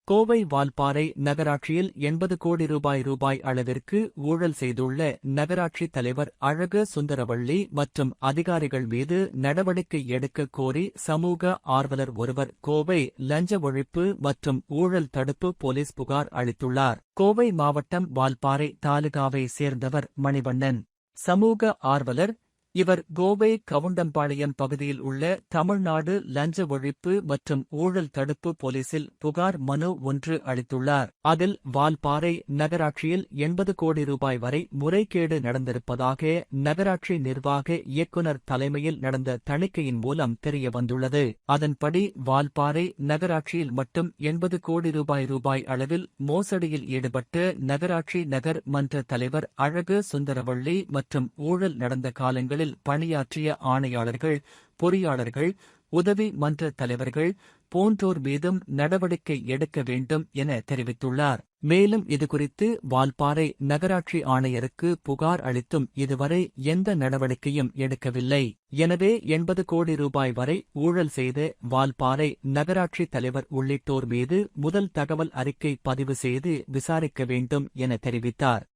கோவை வால்பாறை நகராட்சியில் 80 கோடி ரூபாய் அளவிற்கு ஊழல் செய்துள்ள நகராட்சி தலைவர் அழகு சுந்தரவள்ளி மற்றும் அதிகாரிகள் மீது நடவடிக்கை எடுக்க கோரி சமூக ஆர்வலர் ஒருவர் கோவை லஞ்ச ஒழிப்பு மற்றும் ஊழல் தடுப்பு போலீஸ் புகார் அளித்துள்ளார். கோவை மாவட்டம் வால்பாறை தாலுகாவை சேர்ந்தவர் மணிவண்ணன். சமூக ஆர்வலர் இவர் கோவை கவுண்டம்பாளையம் பகுதியில் உள்ள தமிழ்நாடு லஞ்ச ஒழிப்பு மற்றும் ஊழல் தடுப்பு போலீசில் புகார் மனு ஒன்று அளித்துள்ளார். அதில் வால்பாறை நகராட்சியில் 80 கோடி ரூபாய் வரை முறைகேடு நடந்திருப்பதாக நகராட்சி நிர்வாக இயக்குநர் தலைமையில் நடந்த தணிக்கையின் மூலம் தெரியவந்துள்ளது. அதன்படி வால்பாறை நகராட்சியில் மட்டும் 80 கோடி ரூபாய் அளவில் மோசடியில் ஈடுபட்ட நகராட்சி நகர் மன்ற தலைவர் அழகு சுந்தரவள்ளி மற்றும் ஊழல் நடந்த காலங்களில் பணியாற்றிய ஆணையாளர்கள், பொறியாளர்கள், உதவி மன்ற தலைவர்கள் போன்றோர் மீதும் நடவடிக்கை எடுக்க வேண்டும் என தெரிவித்துள்ளார். மேலும் இதுகுறித்து வால்பாறை நகராட்சி ஆணையருக்கு புகார் அளித்தும் இதுவரை எந்த நடவடிக்கையும் எடுக்கவில்லை. எனவே 80 கோடி ரூபாய் வரை ஊழல் செய்த வால்பாறை நகராட்சி தலைவர் உள்ளிட்டோர் மீது முதல் தகவல் அறிக்கை பதிவு செய்து விசாரிக்க வேண்டும் என தெரிவித்தார்.